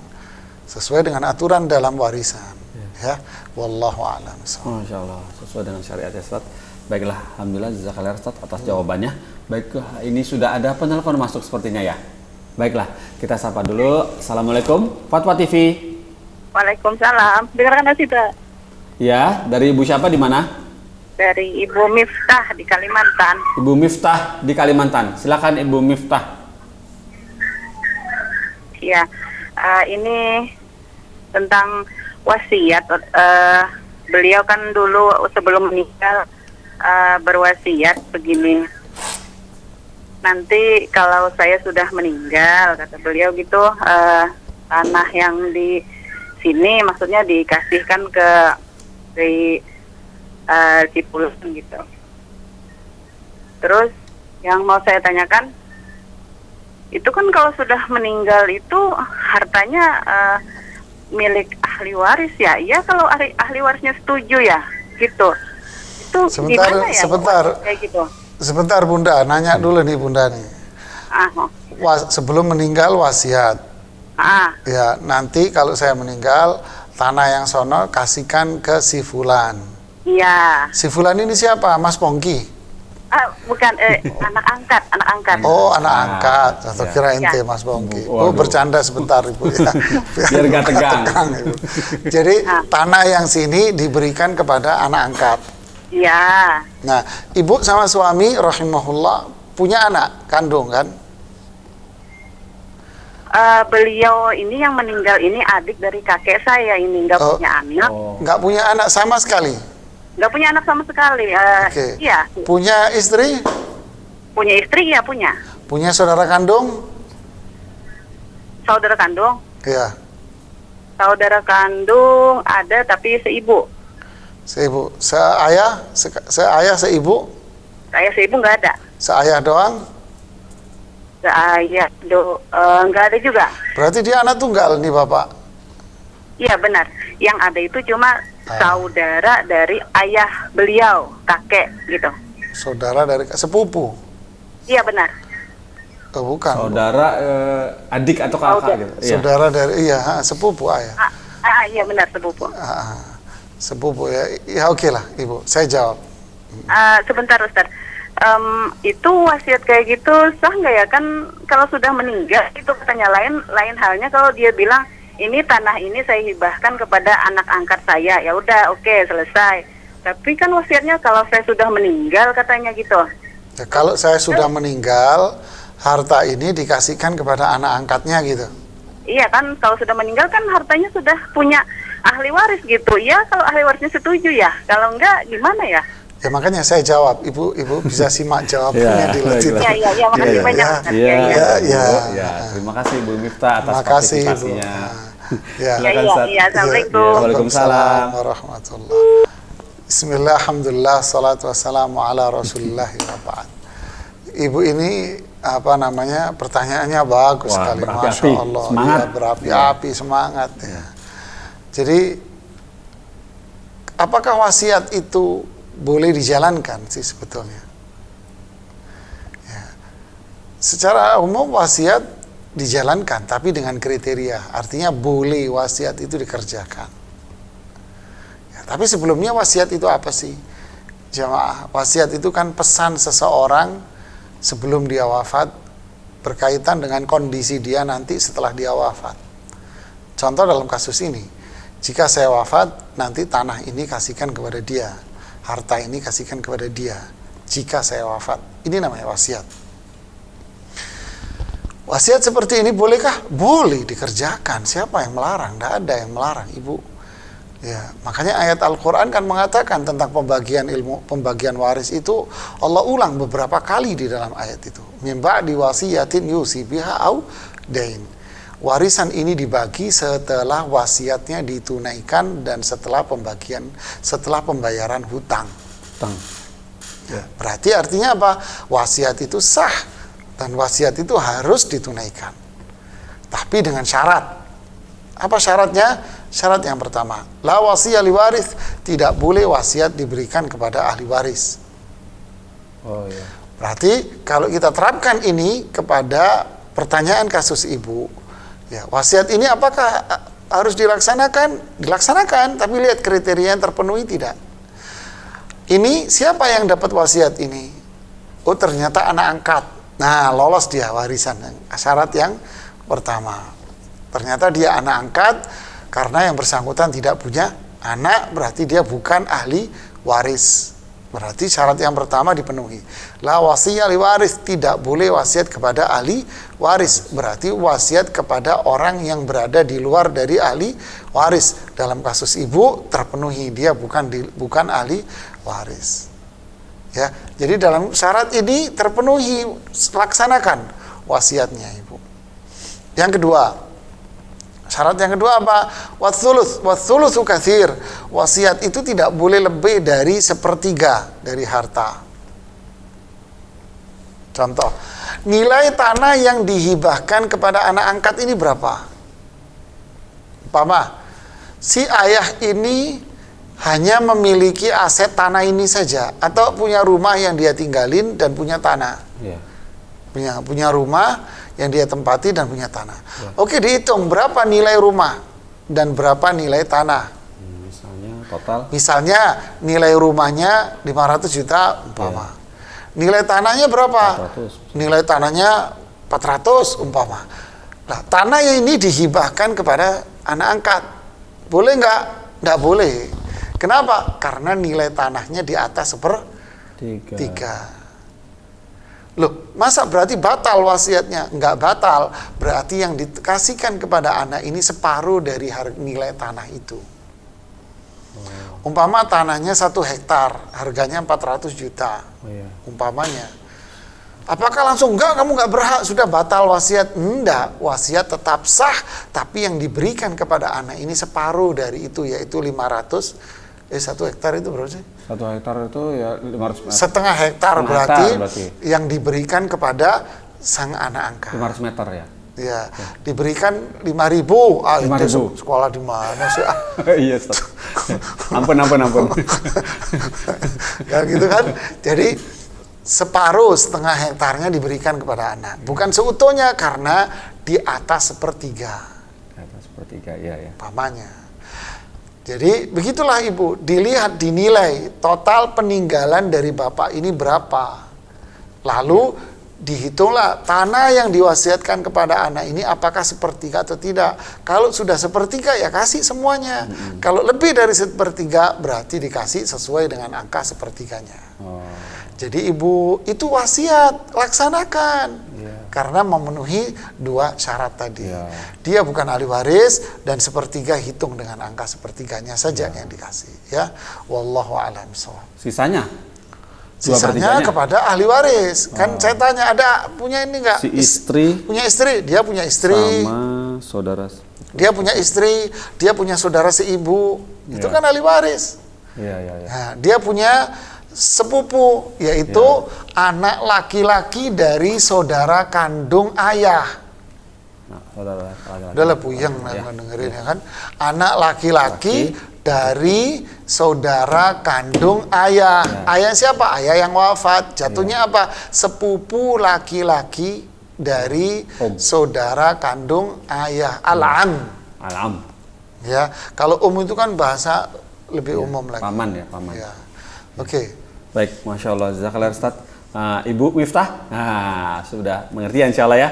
Sesuai dengan aturan dalam warisan. Ya. Wallahu a'lam. Masya Allah, sesuai dengan syariat ya, Ustaz. Baiklah, alhamdulillah jazakallahu Ustaz atas jawabannya. Baik, ini sudah ada penelpon masuk sepertinya ya. Baiklah, kita sapa dulu. Assalamualaikum, Fatwa TV. Waalaikumsalam. Dengarkan nasi, Pak. Ya, dari Ibu siapa di mana? Dari Ibu Miftah di Kalimantan. Ibu Miftah di Kalimantan. Silakan Ibu Miftah. Ya, ini tentang wasiat. Beliau kan dulu sebelum meninggal berwasiat begini. Nanti kalau saya sudah meninggal, kata beliau gitu, tanah yang di sini maksudnya dikasihkan ke Cipulan gitu. Terus yang mau saya tanyakan, itu kan kalau sudah meninggal itu hartanya milik ahli waris ya? Iya, kalau ahli warisnya setuju ya, gitu. Itu gimana ya? Kayak gitu. Sebentar Bunda, nanya dulu nih Bunda nih. Sebelum meninggal wasiat. Ya, nanti kalau saya meninggal, tanah yang sono kasihkan ke si Fulan. Iya. Si Fulan ini siapa? Mas Pongki? Bukan, anak angkat. Oh, anak angkat. Atau Ya. kira ente Mas Pongki. Waduh. Oh, bercanda sebentar Ibu ya. Biar gak tegang. Ibu. Jadi tanah yang sini diberikan kepada anak angkat. Iya. Nah, Ibu sama suami rahimahullah punya anak kandung kan? Beliau ini yang meninggal ini adik dari kakek saya ini, nggak Oh. punya anak. Nggak punya anak sama sekali. Nggak punya anak sama sekali. Oke. Iya. Punya istri? Punya istri ya punya. Punya saudara kandung? Saudara kandung. Iya. Saudara kandung ada tapi seibu. Seibu. Seayah, seibu? Saya seibu nggak ada. Seayah doang? Saya nggak ada juga. Berarti dia anak tunggal nih Bapak? Iya benar. Yang ada itu cuma saudara dari ayah beliau, kakek gitu. Saudara dari sepupu? Iya benar. Oh, bukan. Saudara, adik atau kakak Saudara. gitu. Iya. Saudara dari, sepupu ayah. Iya benar sepupu. Sepupu ya. Ya oke lah Ibu, saya jawab. Sebentar Ustaz. Itu wasiat kayak gitu sah nggak ya? Kan kalau sudah meninggal itu katanya lain halnya kalau dia bilang ini tanah ini saya hibahkan kepada anak angkat saya, ya udah oke, selesai. Tapi kan wasiatnya kalau saya sudah meninggal katanya gitu. Ya, kalau saya sudah meninggal, harta ini dikasihkan kepada anak angkatnya gitu. Iya kan, kalau sudah meninggal kan hartanya sudah punya ahli waris gitu. Ya kalau ahli warisnya setuju ya, kalau enggak gimana ya? Ya makanya saya jawab, Ibu bisa simak jawabannya di situ. Iya, makasih banyak. Iya. Terima kasih Bu Miftah atas Terima kasih Ibu. partisipasinya. Ya. Silakan, Ustaz. Assalamualaikum. Waalaikumsalam. Warahmatullahi. Bismillah, alhamdulillah, salatu wassalamu ala rasulillah wa ba'd. Ibu ini pertanyaannya bagus Wah, sekali, berapi-api. Masya Allah. Semangat. Ya, berapi-api, semangat ya. Jadi apakah wasiat itu boleh dijalankan sih sebetulnya? Ya. Secara umum wasiat dijalankan, tapi dengan kriteria. Artinya boleh wasiat itu dikerjakan. Ya, tapi sebelumnya wasiat itu apa sih? Jamaah, wasiat itu kan pesan seseorang sebelum dia wafat berkaitan dengan kondisi dia nanti setelah dia wafat. Contoh dalam kasus ini, jika saya wafat, nanti tanah ini kasihkan kepada dia, harta ini kasihkan kepada dia. Jika saya wafat, ini namanya wasiat. Wasiat seperti ini bolehkah? Boleh dikerjakan. Siapa yang melarang? Tidak ada yang melarang, Ibu. Ya, makanya ayat Al-Quran kan mengatakan tentang pembagian ilmu, pembagian waris itu Allah ulang beberapa kali di dalam ayat itu. Min ba'di wasiyatin yusi biha au dain. Warisan ini dibagi setelah wasiatnya ditunaikan dan setelah pembayaran hutang. Ya, berarti artinya apa? Wasiat itu sah dan wasiat itu harus ditunaikan. Tapi dengan syarat. Apa syaratnya? Syarat yang pertama, la wasiyah li waris, tidak boleh wasiat diberikan kepada ahli waris. Oh iya. Berarti kalau kita terapkan ini kepada pertanyaan kasus Ibu, ya, wasiat ini apakah harus dilaksanakan? Dilaksanakan, tapi lihat kriteria yang terpenuhi tidak. Ini siapa yang dapat wasiat ini? Oh, ternyata anak angkat. Nah, lolos dia warisan. Syarat yang pertama. Ternyata dia anak angkat karena yang bersangkutan tidak punya anak, berarti dia bukan ahli waris. Berarti syarat yang pertama dipenuhi. La wasiyah li waris, tidak boleh wasiat kepada ahli waris. Berarti wasiat kepada orang yang berada di luar dari ahli waris. Dalam kasus Ibu terpenuhi, dia bukan ahli waris. Ya, jadi dalam syarat ini terpenuhi, laksanakan wasiatnya Ibu. Yang kedua, syarat yang kedua apa? Wathulutsu katsir. Wasiat itu tidak boleh lebih dari 1/3 dari harta. Contoh, nilai tanah yang dihibahkan kepada anak angkat ini berapa? Umpama, si ayah ini hanya memiliki aset tanah ini saja, atau punya rumah yang dia tinggalin dan punya tanah. Iya. Punya rumah yang dia tempati dan punya tanah. Oke, dihitung berapa nilai rumah dan berapa nilai tanah. Misalnya total. Misalnya nilai rumahnya 500 juta umpama. Nilai tanahnya berapa? 400. Nilai tanahnya 400 umpama. Nah, tanah yang ini dihibahkan kepada anak angkat. Boleh nggak? Nggak boleh. Kenapa? Karena nilai tanahnya di atas sepertiga. Loh, masa berarti batal wasiatnya? Nggak batal. Berarti yang dikasihkan kepada anak ini separuh dari nilai tanah itu. Umpama tanahnya 1 hektar, harganya 400 juta. Umpamanya. Apakah langsung enggak, kamu nggak berhak, sudah batal wasiat? Enggak, wasiat tetap sah, tapi yang diberikan kepada anak ini separuh dari itu, yaitu 500. 1 hektar itu berapa sih? 1 hektar itu ya 500 meter. Setengah hektar berarti yang diberikan kepada sang anak angkat. 500 meter ya? Ya, diberikan 5.000. 5.000. Itu sekolah di mana sih? Iya, Ustaz. Ampun. Ya gitu kan. Jadi separuh, setengah hektarnya diberikan kepada anak. Bukan seutuhnya karena di atas sepertiga. Di atas sepertiga, ya. Pamannya. Jadi begitulah Ibu, dilihat, dinilai total peninggalan dari bapak ini berapa. Lalu dihitunglah tanah yang diwasiatkan kepada anak ini apakah sepertiga atau tidak. Kalau sudah sepertiga ya kasih semuanya. Kalau lebih dari sepertiga berarti dikasih sesuai dengan angka sepertiganya. Jadi Ibu itu wasiat, laksanakan. Karena memenuhi 2 syarat tadi. Dia bukan ahli waris dan sepertiga hitung dengan angka sepertiganya saja yang dikasih. Ya, wallahu a'lam bishawab. Sisanya kepada ahli waris. Kan saya tanya, ada punya ini enggak? Si istri. Punya istri, dia punya istri. Sama saudara. Dia punya istri, dia punya saudara seibu. Itu kan ahli waris. Nah, dia punya sepupu, yaitu anak laki-laki dari saudara kandung ayah. Udah lah puyeng dengerin ya kan. Anak laki-laki dari saudara kandung ayah. Ayah siapa? Ayah yang wafat. Jatuhnya apa? Sepupu laki-laki dari saudara kandung ayah. Al-am. Ya, kalau itu kan bahasa lebih umum lagi. Paman. Ya. Oke. Baik, Masya Allah, jazakallah Ustaz. Ibu Miftah, sudah mengerti ya, insya Allah ya.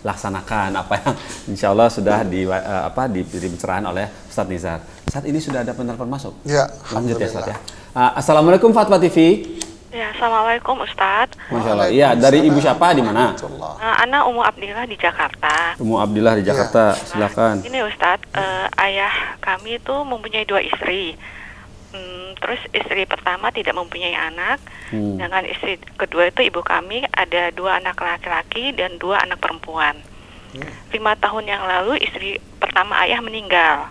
Laksanakan apa yang insya Allah sudah diberi pencerahan oleh Ustaz Nizar. Saat ini sudah ada penelpon masuk. Ya, lanjut ya Ustaz ya. Assalamualaikum Fatwa TV. Ya, assalamualaikum Ustadz. Masya Allah. Iya, dari Ibu siapa, di mana? Ana Umu Abdillah di Jakarta. Umu Abdillah di Jakarta, silakan. Ini Ustadz, ayah kami itu mempunyai 2 istri. Terus istri pertama tidak mempunyai anak, dengan istri kedua itu ibu kami ada 2 anak laki-laki dan 2 anak perempuan. 5 tahun yang lalu istri pertama ayah meninggal,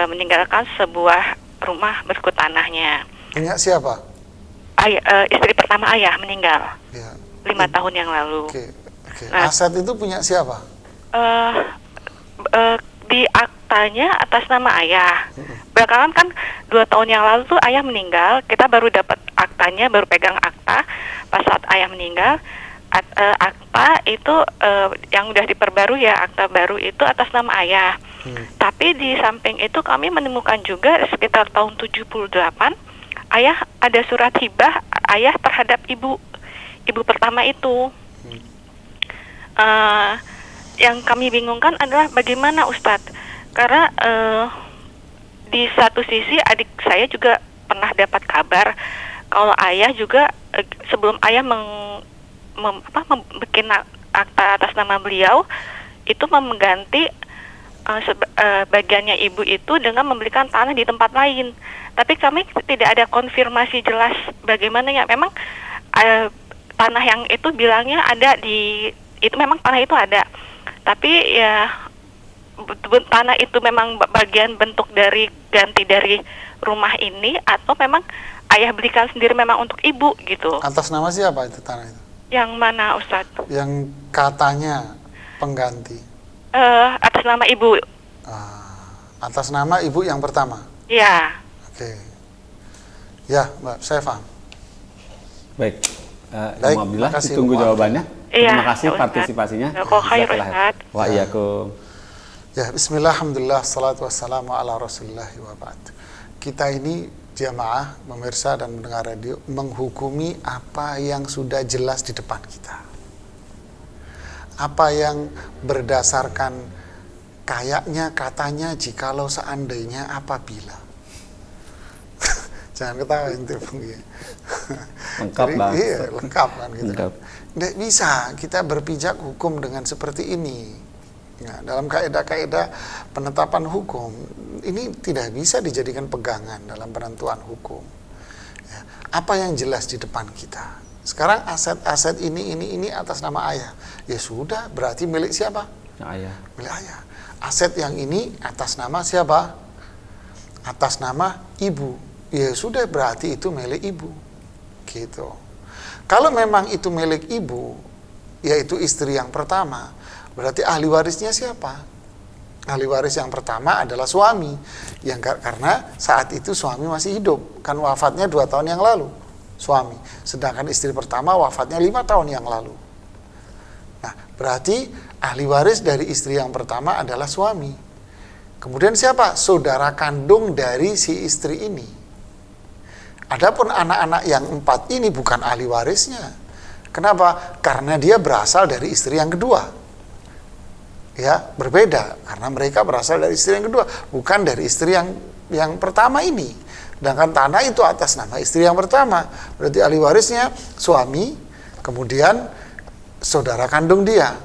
meninggalkan sebuah rumah berikut tanahnya. Punya siapa? Istri pertama ayah meninggal 5 tahun yang lalu. Nah, aset itu punya siapa? Di aktanya atas nama ayah. Belakangan kan 2 tahun yang lalu tuh ayah meninggal, kita baru dapat aktanya, baru pegang akta pas saat ayah meninggal. Akta itu yang udah diperbarui ya, akta baru itu atas nama ayah. Tapi di samping itu kami menemukan juga sekitar tahun 78 ayah ada surat hibah ayah terhadap ibu pertama itu. Yang kami bingungkan adalah bagaimana Ustadz, karena di satu sisi adik saya juga pernah dapat kabar kalau ayah juga sebelum ayah membuat akta atas nama beliau itu mengganti bagiannya ibu itu dengan membelikan tanah di tempat lain. Tapi kami tidak ada konfirmasi jelas bagaimana ya, memang tanah yang itu bilangnya ada di itu, memang tanah itu ada. Tapi ya tanah itu memang bagian bentuk dari ganti dari rumah ini atau memang ayah belikan sendiri memang untuk ibu gitu. Atas nama siapa itu tanah itu? Yang mana Ustadz? Yang katanya pengganti. Atas nama ibu. Atas nama ibu yang pertama? Iya. Oke. Ya Mbak, saya paham. Baik. Baik, Alhamdulillah, makasih, ditunggu Umu. jawabannya. Iya, Terima kasih Ustaz. partisipasinya. Kok khair, Jazakallah Ustaz. Wa'iyyakum. Ya, bismillah, alhamdulillah, salatu wassalamu ala rasulillahi wa ba'd. Kita ini jamaah, pemirsa dan mendengar radio, menghukumi apa yang sudah jelas di depan kita. Apa yang berdasarkan kayaknya, katanya, jikalau, seandainya, apabila. Jangan ketawa ente, Bung. Lengkap, Jadi, Bang. iya, lengkap kan gitu. Lengkap. Nggak bisa kita berpijak hukum dengan seperti ini. Nah, dalam kaidah-kaidah penetapan hukum ini tidak bisa dijadikan pegangan dalam penentuan hukum. Ya, apa yang jelas di depan kita. Sekarang aset-aset ini atas nama ayah. Ya sudah, berarti milik siapa? Ya, ayah. Milik ayah. Aset yang ini atas nama siapa? Atas nama ibu. Ya sudah, berarti itu milik ibu. Gitu. Kalau memang itu milik ibu, yaitu istri yang pertama, berarti ahli warisnya siapa? Ahli waris yang pertama adalah suami, yang karena saat itu suami masih hidup, kan wafatnya 2 tahun yang lalu, suami. Sedangkan istri pertama wafatnya 5 tahun yang lalu. Nah, berarti ahli waris dari istri yang pertama adalah suami. Kemudian siapa? Saudara kandung dari si istri ini. Adapun anak-anak yang 4 ini bukan ahli warisnya. Kenapa? Karena dia berasal dari istri yang kedua. Ya, berbeda karena mereka berasal dari istri yang kedua, bukan dari istri yang pertama ini. Sedangkan tanah itu atas nama istri yang pertama. Berarti ahli warisnya suami, kemudian saudara kandung dia.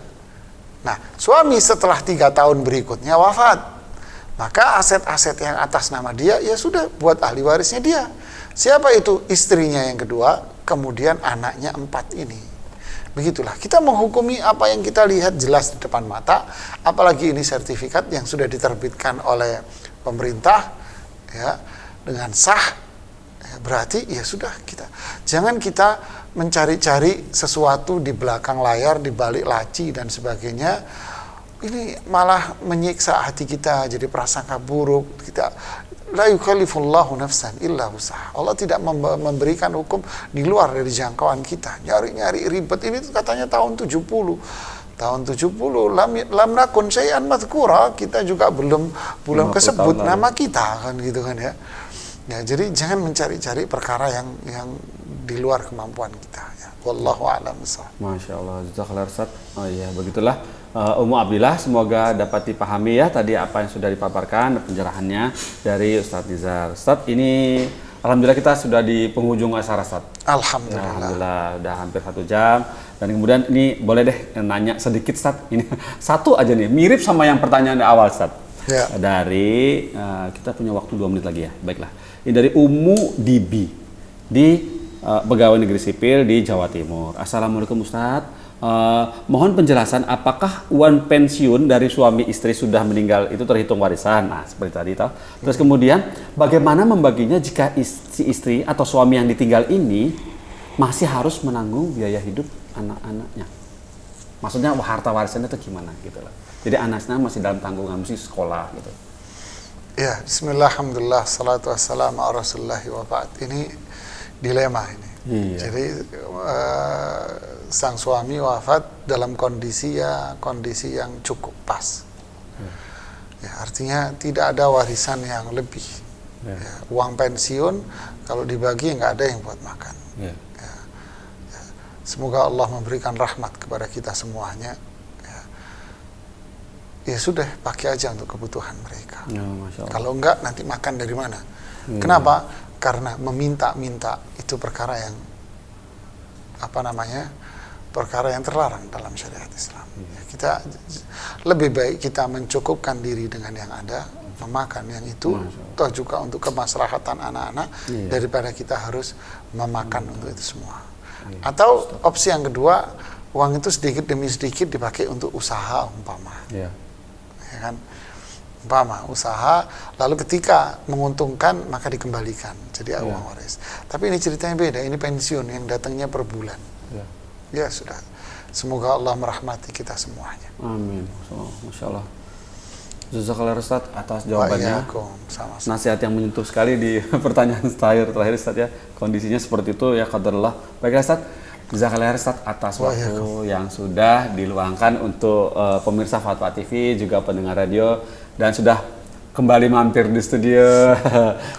Nah, suami setelah 3 tahun berikutnya wafat. Maka aset-aset yang atas nama dia ya sudah buat ahli warisnya dia. Siapa itu? Istrinya yang kedua, kemudian anaknya 4 ini. Begitulah, kita menghukumi apa yang kita lihat jelas di depan mata, apalagi ini sertifikat yang sudah diterbitkan oleh pemerintah, ya, dengan sah, ya, berarti ya sudah kita. Jangan kita mencari-cari sesuatu di belakang layar, di balik laci dan sebagainya. Ini malah menyiksa hati kita, jadi prasangka buruk. Kita la yukallifullahu nafsan illa wus'aha. Allah tidak memberikan hukum di luar dari jangkauan kita. Nyari-nyari ribet ini katanya tahun 70. Tahun 70 lam nakun syai'an madhkura, kita juga belum kesebut nama kita kan gitu kan ya. Ya, jadi jangan mencari-cari perkara yang di luar kemampuan kita ya. Wallahu a'lam bishawab. Masya Allah, jazakallah Ustaz. Oh iya, begitulah Ummu Abdillah, semoga dapat dipahami ya tadi apa yang sudah dipaparkan pencerahannya dari Ustaz Nizar. Ustaz, ini alhamdulillah kita sudah di penghujung acara Ustaz. Alhamdulillah. Ya, alhamdulillah udah hampir 1 jam. Dan kemudian ini boleh deh nanya sedikit Ustaz. Ini satu aja nih, mirip sama yang pertanyaan di awal Ustaz. Ya. Dari kita punya waktu 2 menit lagi ya. Baiklah. Ini dari Ummu Dibi di Pegawai Negeri Sipil di Jawa Timur. Assalamualaikum Ustaz. Mohon penjelasan apakah uang pensiun dari suami istri sudah meninggal itu terhitung warisan? Nah, seperti tadi toh. Terus kemudian bagaimana membaginya jika si istri atau suami yang ditinggal ini masih harus menanggung biaya hidup anak-anaknya? Maksudnya harta warisannya itu gimana gitu loh. Jadi anaknya masih dalam tanggungan, mesti sekolah gitu. Ya, bismillah, alhamdulillah, salatu wassalamu ala rasulillah wa ba'd. Ini dilema ini. Iya. Jadi sang suami wafat dalam kondisi yang cukup pas. Ya, artinya tidak ada warisan yang lebih. Ya, uang pensiun kalau dibagi nggak ada yang buat makan. Ya, semoga Allah memberikan rahmat kepada kita semuanya. Ya sudah, pakai aja untuk kebutuhan mereka. Ya, Masya Allah. Kalau enggak, nanti makan dari mana? Kenapa? Karena meminta-minta itu perkara yang perkara yang terlarang dalam syariat Islam. Ya, kita lebih baik kita mencukupkan diri dengan yang ada, memakan yang itu, toh juga untuk kemaslahatan anak-anak, daripada kita harus memakan untuk itu semua. Atau opsi yang kedua, uang itu sedikit demi sedikit dipakai untuk usaha umpama. Ya kan? Umpama usaha, lalu ketika menguntungkan maka dikembalikan jadi uang waris. Tapi ini ceritanya beda, ini pensiun yang datangnya per bulan. Ya sudah, semoga Allah merahmati kita semuanya. Amin. Masya Allah. Jazakallah Ustaz atas jawabannya. Sama-sama. Nasihat yang menyentuh sekali di pertanyaan terakhir Ustaz ya. Kondisinya seperti itu ya qadarullah. Baiklah Ustaz, Jazakallah Ustaz atas waktu yang sudah diluangkan untuk pemirsa Fatwa TV, juga pendengar radio, dan sudah kembali mampir di studio.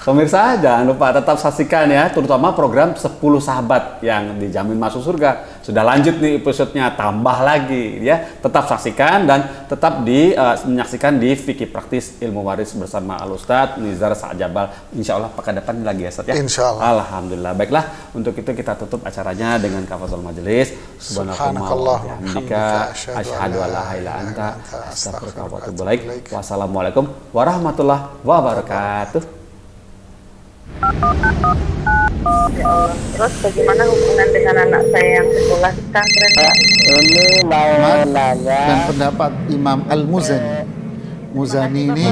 Pemirsa, jangan lupa tetap saksikan ya, terutama program 10 sahabat yang dijamin masuk surga. Sudah lanjut nih episodenya, tambah lagi ya. Tetap saksikan dan tetap menyaksikan di Fikih Praktis Ilmu Waris bersama Al-Ustadz Nizar Sa'jabal. Insya Allah pekan depan lagi ya Ustadz ya. Insya Allah. Alhamdulillah. Baiklah, untuk itu kita tutup acaranya dengan kafatul majelis. Subhanakallah wa bihamdika asyhadu an la ilaha illa anta astaghfiruka wa atubu ilaik. Wassalamualaikum warahmatullahi wabarakatuh. Ya Allah. Terus bagaimana hubungan dengan anak saya yang sekolah di pesantren? Ini mau nanya Dan pendapat Imam Al-Muzani. Muzani ini